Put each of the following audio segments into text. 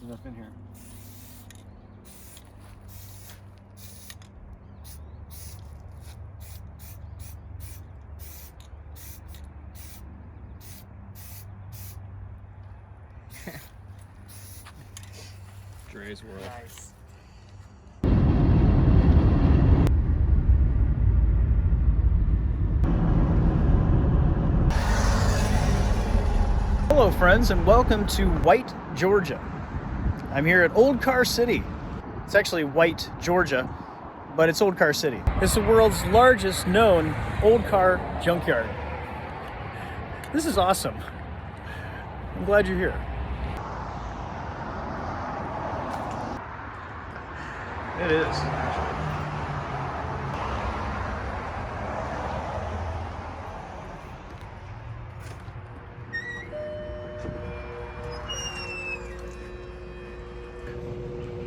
enough in here. Dre's World. Nice. Hello friends, and welcome to White, Georgia. I'm here at Old Car City. It's actually White, Georgia, but it's Old Car City. It's the world's largest known old car junkyard. This is awesome. I'm glad you're here. It is, actually.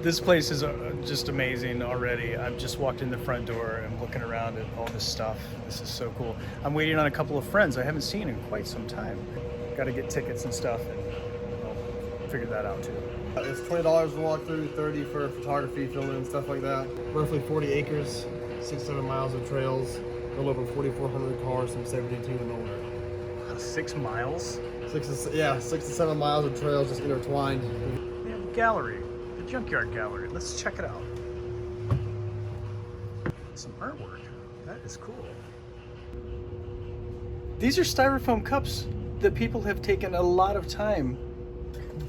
This place is just amazing already. I've just walked in the front door and looking around at all this stuff. This is so cool. I'm waiting on a couple of friends I haven't seen in quite some time. Got to get tickets and stuff, and I'll figure that out too. It's $20 to walk through, $30 for photography, filming, and stuff like that. Roughly 40 acres, 6-7 miles of trails, a little over 4,400 cars from 72 and older. 6 miles? 6 to 7 miles of trails just intertwined. They have a gallery, the Junkyard Gallery. Let's check it out. Some artwork. That is cool. These are styrofoam cups that people have taken a lot of time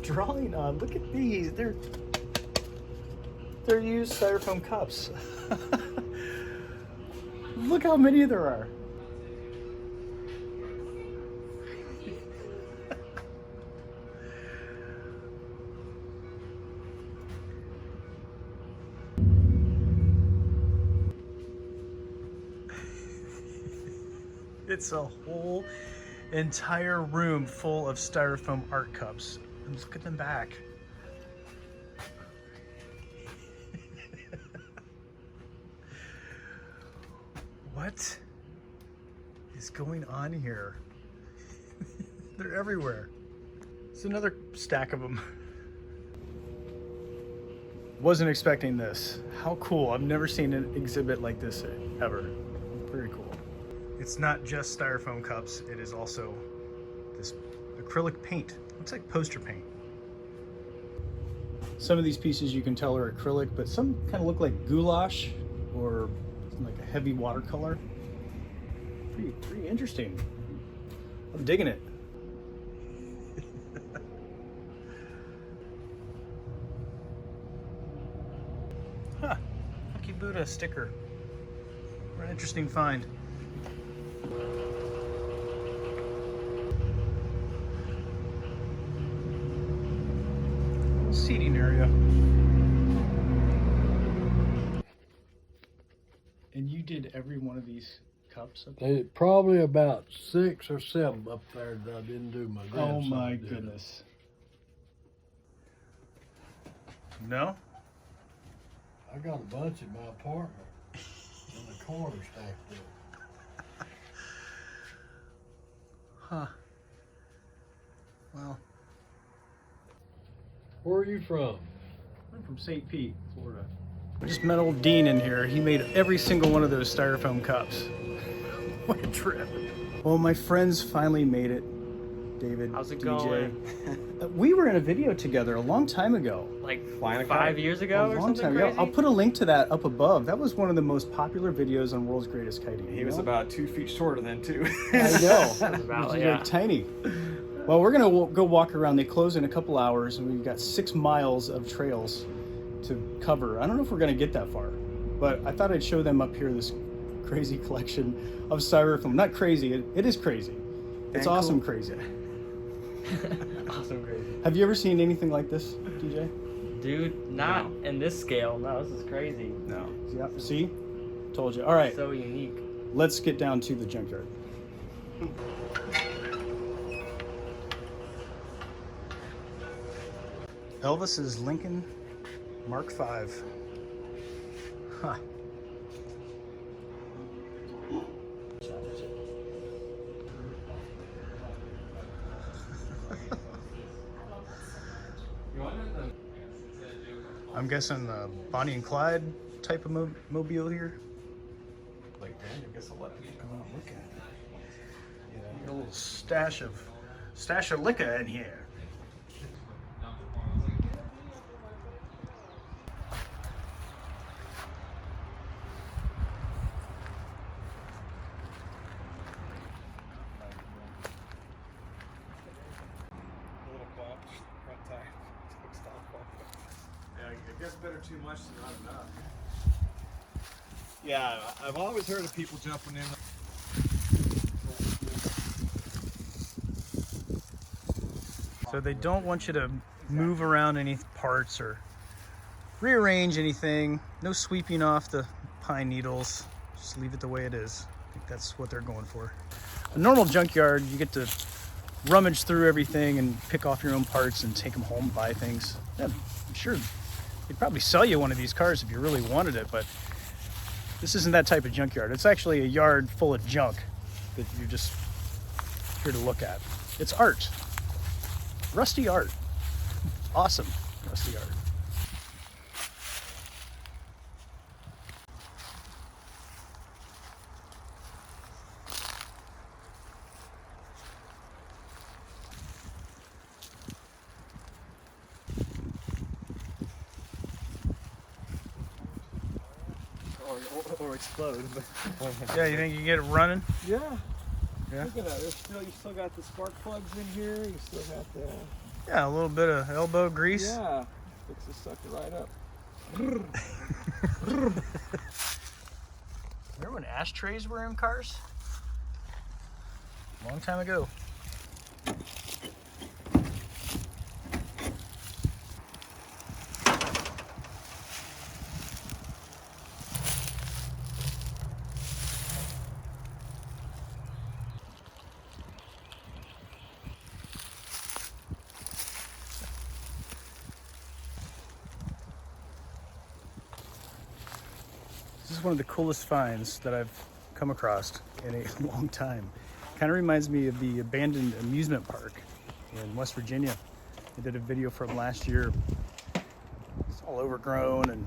drawing on. Look at these. They're used styrofoam cups. Look how many there are. It's a whole entire room full of styrofoam art cups. And look at them back. What is going on here? They're everywhere. It's another stack of them. Wasn't expecting this. How cool. I've never seen an exhibit like this ever. Very cool. It's not just styrofoam cups, it is also this acrylic paint. Looks like poster paint. Some of these pieces you can tell are acrylic, but some kind of look like goulash or like a heavy watercolor. Pretty interesting. I'm digging it. Huh, Lucky Buddha sticker. What an interesting find. Seating area. And you did every one of these cups up there? There's probably about 6 or 7 up there that I didn't do. My Oh grandson my did. goodness. No? I got a bunch in my apartment in the corner stacked up. Huh. Well, Where are you from? I'm from St. Pete, Florida. I just met old Dean in here. He made every single one of those styrofoam cups. What a trip. Well, my friends finally made it. David, How's it DJ. going? We were in a video together a long time ago. Like 5 years ago or something time. crazy? Yeah, I'll put a link to that up above. That was one of the most popular videos on World's Greatest Kiting. He was about 2 feet shorter than too. I know. about, He's yeah. like tiny. Well, we're gonna go walk around. They close in a couple hours, and we've got 6 miles of trails to cover. I don't know if we're gonna get that far, but I thought I'd show them up here this crazy collection of styrofoam. Not crazy. It is crazy. It's awesome crazy. Awesome crazy. Have you ever seen anything like this, DJ? Dude, not in this scale. No, this is crazy. No. Yeah. See? Told you. All right. So unique. Let's get down to the junkyard. Elvis's Lincoln Mark V. Huh. I'm guessing Bonnie and Clyde type of mobile here. Like, man, I guess I'll let you come out and look at it. A little stash of liquor in here. A little clutch, front tire, Styrofoam. Yeah, I guess better too much than not enough. Yeah, I've always heard of people jumping in. So they don't want you to move around any parts or rearrange anything. No sweeping off the pine needles. Just leave it the way it is. I think that's what they're going for. A normal junkyard, you get to rummage through everything and pick off your own parts and take them home, buy things. Yeah, I'm sure they'd probably sell you one of these cars if you really wanted it, but this isn't that type of junkyard. It's actually a yard full of junk that you're just here to look at. It's art. Rusty art. Awesome rusty art. Or explode. Yeah, you think you can get it running? Yeah. Yeah. Look at that. You still got the spark plugs in here. You still got the. Yeah, a little bit of elbow grease. Yeah. Fix this sucker right up. Remember when ashtrays were in cars? A long time ago. This is one of the coolest finds that I've come across in a long time. Kind of reminds me of the abandoned amusement park in West Virginia. I did a video from last year. It's all overgrown and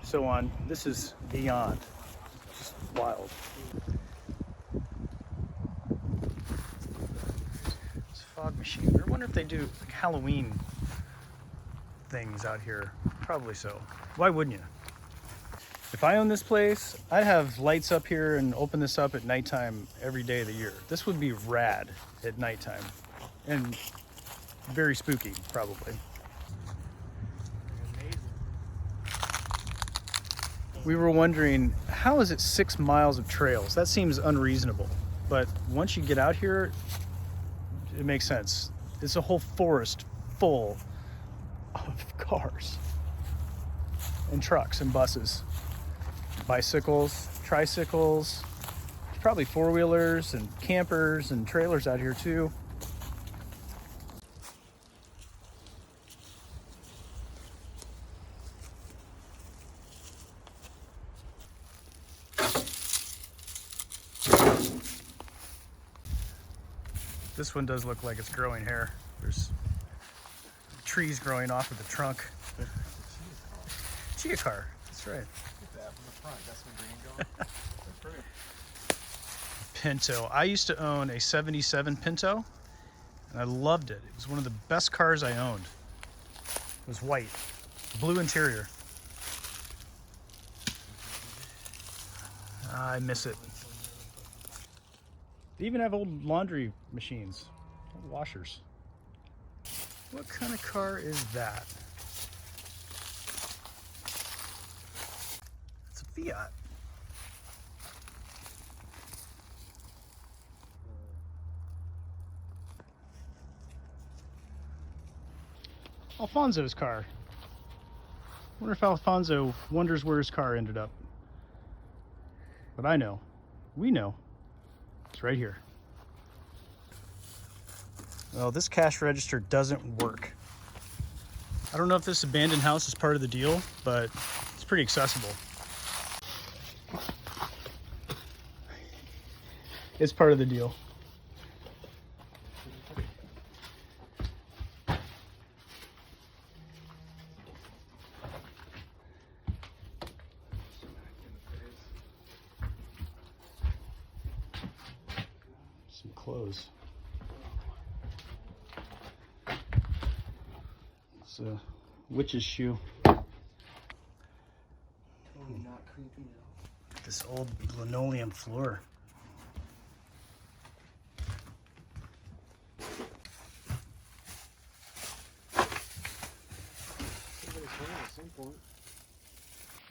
so on. This is beyond. Just wild. It's a fog machine. I wonder if they do like Halloween things out here. Probably so. Why wouldn't you? If I owned this place, I'd have lights up here and open this up at nighttime every day of the year. This would be rad at nighttime and very spooky, probably. We were wondering, how is it 6 miles of trails? That seems unreasonable, but once you get out here, it makes sense. It's a whole forest full of cars and trucks and buses. Bicycles, tricycles, probably four-wheelers and campers and trailers out here too. This one does look like it's growing hair. There's trees growing off of the trunk. Chia car, that's right. Pinto. I used to own a 77 Pinto and I loved it. It was one of the best cars I owned. It was white, blue interior. I miss it. They even have old laundry machines, old washers. What kind of car is that? It's a Fiat. Alfonso's car. Wonder if Alfonso wonders where his car ended up. But I know. We know. It's right here. Well, this cash register doesn't work. I don't know if this abandoned house is part of the deal, but it's pretty accessible. It's part of the deal. clothes. It's a witch's shoe. Not creepy though. This old linoleum floor.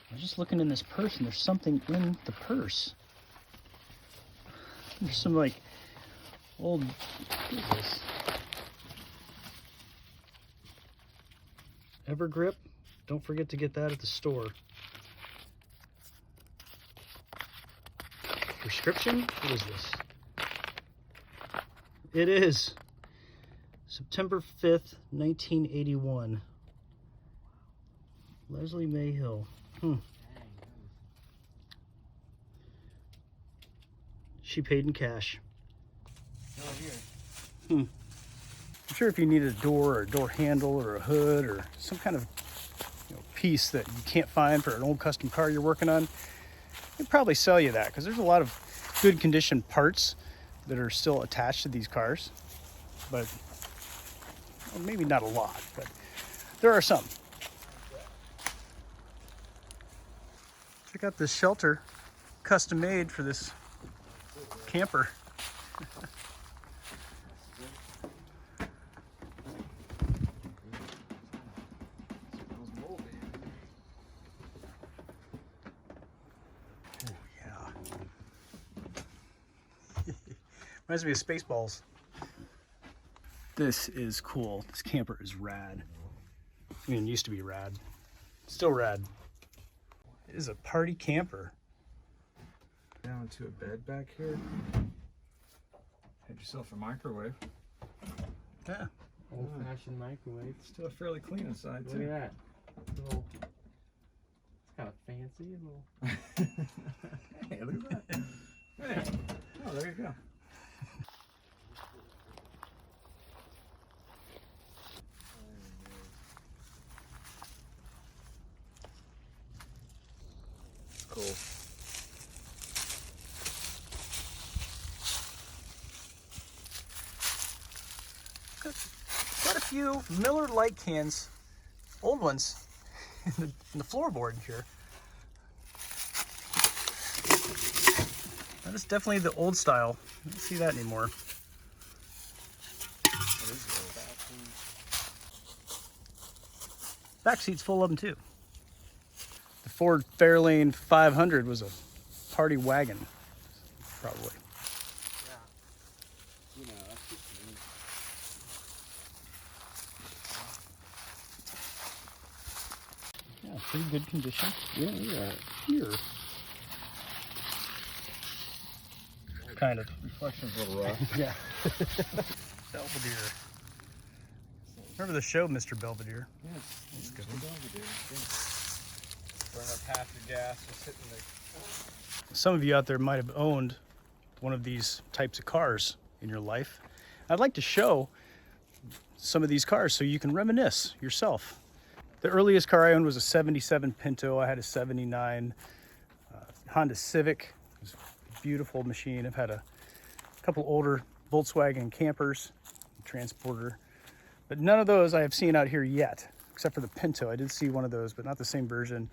I was just looking in this purse and there's something in the purse. There's some like old, what is this? Evergrip. Don't forget to get that at the store. Prescription? What is this? It is September 5th, 1981. Leslie Mayhill. She paid in cash. I'm sure if you need a door or a door handle or a hood or some kind of piece that you can't find for an old custom car you're working on, they'd probably sell you that because there's a lot of good condition parts that are still attached to these cars. But well, maybe not a lot, but there are some. Check out this shelter, custom made for this camper. Oh yeah. Reminds me of Spaceballs. This is cool. This camper is rad. I mean, it used to be rad. Still rad. It is a party camper. Down to a bed back here. Had yourself a microwave. Yeah. Old-fashioned microwave. Still fairly clean inside Look too. at that. Little, it's kind of fancy. A little. Hey, look at that. Hey. Oh, there you go. Cool. Quite a few Miller Lite cans, old ones, in the floorboard here. That is definitely the old style. I don't see that anymore. Back seat's full of them too. The Ford Fairlane 500 was a party wagon, probably. You know, that's just me. Yeah, pretty good condition. Yeah, yeah. Here. Kind of. Reflection's a little rough. Yeah. Belvedere. Remember the show, Mr. Belvedere? Yes, That's good. Burn up half your gas just hitting the. Some of you out there might have owned one of these types of cars in your life. I'd like to show some of these cars so you can reminisce yourself. The earliest car I owned was a 77 Pinto. I had a 79 Honda Civic. It was a beautiful machine. I've had a couple older Volkswagen campers, Transporter, but none of those I have seen out here yet, except for the Pinto. I did see one of those, but not the same version.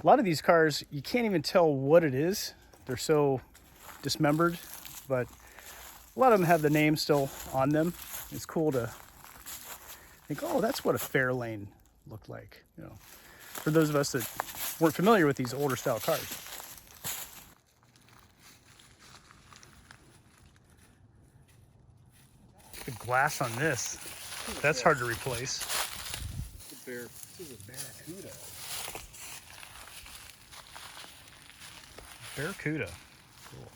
A lot of these cars, you can't even tell what it is. They're so dismembered, but a lot of them have the name still on them. It's cool to think, oh, that's what a Fairlane looked like. You know, for those of us that weren't familiar with these older style cars. The glass on this, that's hard to replace. This is a Barracuda. Barracuda. Cool.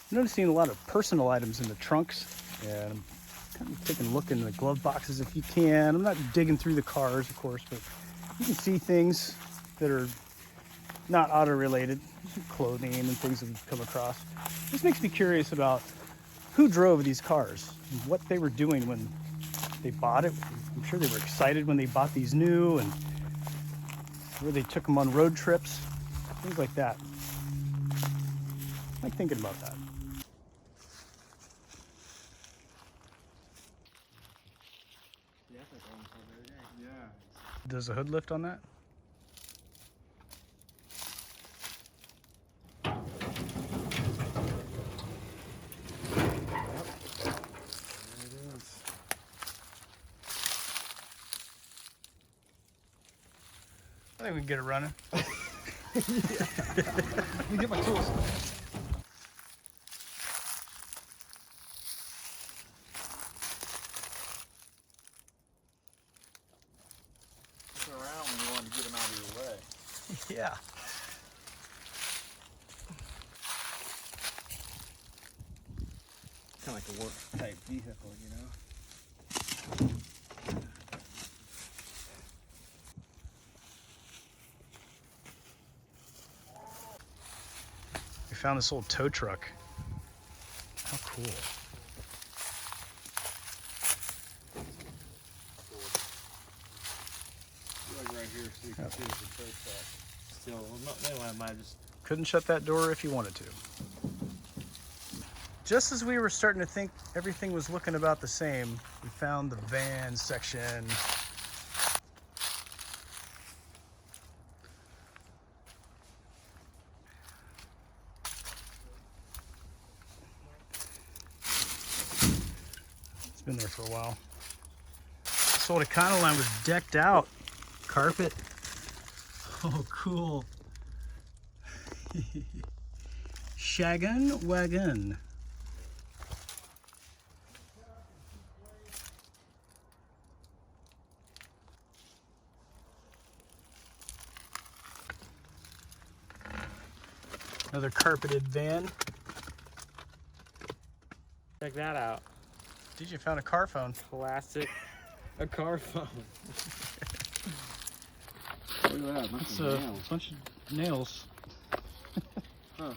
I'm noticing a lot of personal items in the trunks, and I'm kind of taking a look in the glove boxes if you can. I'm not digging through the cars, of course, but you can see things that are not auto related, clothing and things that we've come across. This makes me curious about who drove these cars and what they were doing when they bought it. I'm sure they were excited when they bought these new, and where they took them on road trips, things like that. I'm thinking about that. Yeah. Does the hood lift on that? I think we can get it running. Let me get my tools. Around when you want to get them out of your way. Yeah. Kind of like a work type vehicle, you know? We found this old tow truck. How cool. Like right here, so you can see the tow truck. Still, well, I might just. Couldn't shut that door if you wanted to. Just as we were starting to think everything was looking about the same, we found the van section. It's been there for a while. This old Econoline was decked out. Carpet. Oh, cool. Shagun wagon. Another carpeted van. Check that out. DJ found a car phone. Classic. A car phone. Look at that, It's a bunch of nails. Huh.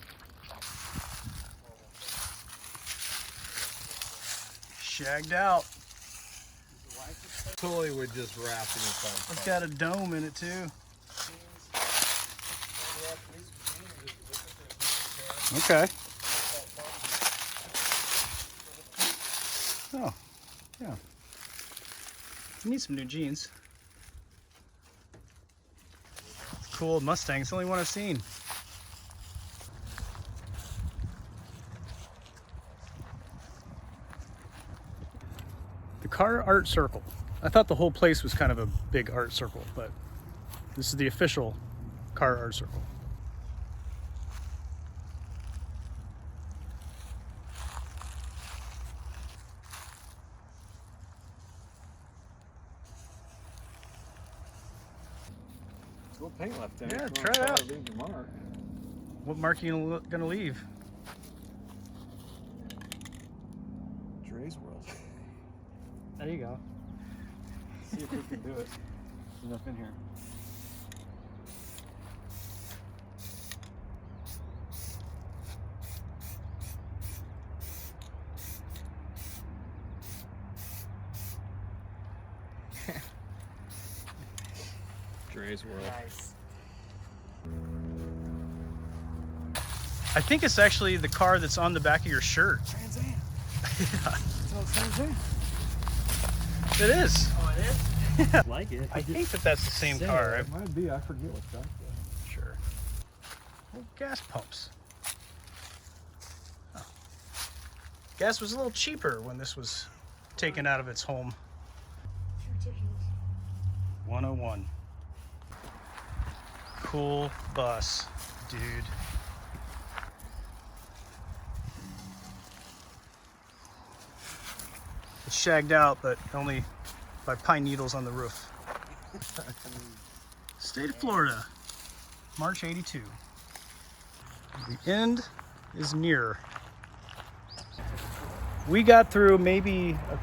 Shagged out. Totally would just wrap it inside. It's got a dome in it too. Okay. Oh, yeah. You need some new jeans. Cool Mustang. It's the only one I've seen. The Car Art Circle. I thought the whole place was kind of a big art circle, but this is the official Car Art Circle. There's a little paint left in it. Yeah, If you try it wanna out. Leave your mark. What mark are you gonna leave? Dre's World. There you go. See if we can do it. There's enough in here. Dre's World. Nice. I think it's actually the car that's on the back of your shirt. Trans Am. Yeah, So it's Trans Am. it is. Oh, it is? Yeah. Like it. I think that's the same car. It might be. I forget what's back there. Sure. Well, gas pumps. Oh. Gas was a little cheaper when this was taken out of its home. 101. Cool bus, dude. It's shagged out, but only by pine needles on the roof. State of Florida, March '82. The end is near. We got through maybe a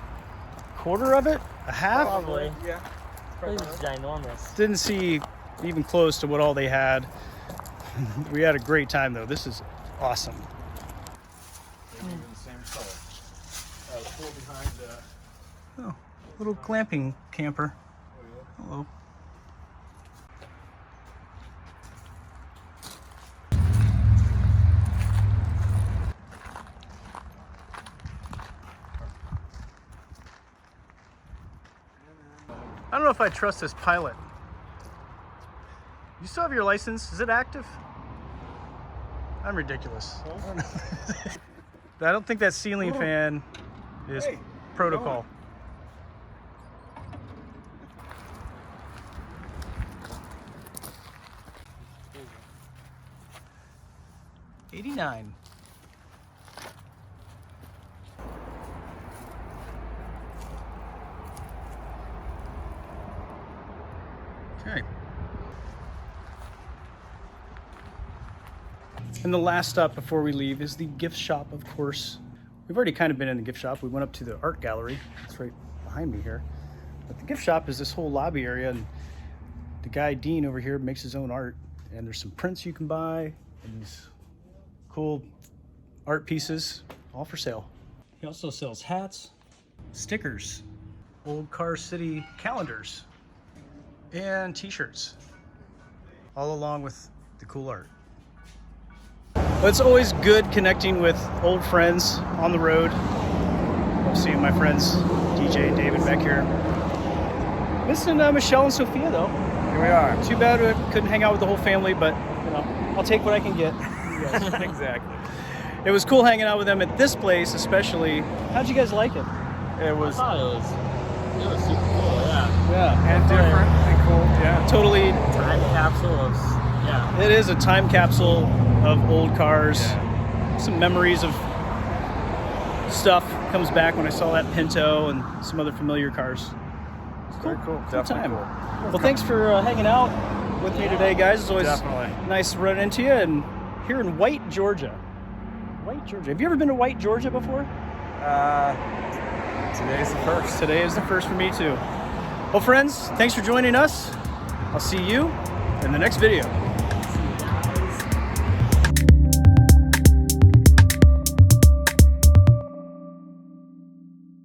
quarter of it, a half. Probably. Yeah. This is ginormous. Didn't see even close to what all they had. We had a great time though. This is awesome. They're even the same color. Pull behind Oh, little glamping camper. Hello. I don't know if I trust this pilot. You still have your license? Is it active? I'm ridiculous. I don't think that ceiling fan is protocol. 89. Okay. And the last stop before we leave is the gift shop, of course. We've already kind of been in the gift shop. We went up to the art gallery. It's right behind me here. But the gift shop is this whole lobby area, and the guy Dean over here makes his own art. And there's some prints you can buy, and these cool art pieces, all for sale. He also sells hats, stickers, Old Car City calendars, and t-shirts, all along with the cool art. Well, it's always good connecting with old friends on the road. Love seeing my friends DJ and David back here. Missing Michelle and Sophia though. Here we are. Too bad we couldn't hang out with the whole family, but you know, I'll take what I can get. Yes, exactly. It was cool hanging out with them at this place, especially. How'd you guys like it? It was I thought it was super cool, yeah. Yeah, and different and cool. Yeah. totally. Time capsule of, yeah. It is a time capsule of old cars. Yeah. Some memories of stuff comes back when I saw that Pinto and some other familiar cars. It's Very cool. Cool Definitely time. cool. Well, thanks for hanging out with me today, guys. It's always Definitely. nice running into you. And here in White, Georgia. White, Georgia. Have you ever been to White, Georgia before? Today's the first. Today is the first for me too. Well, friends, thanks for joining us. I'll see you in the next video.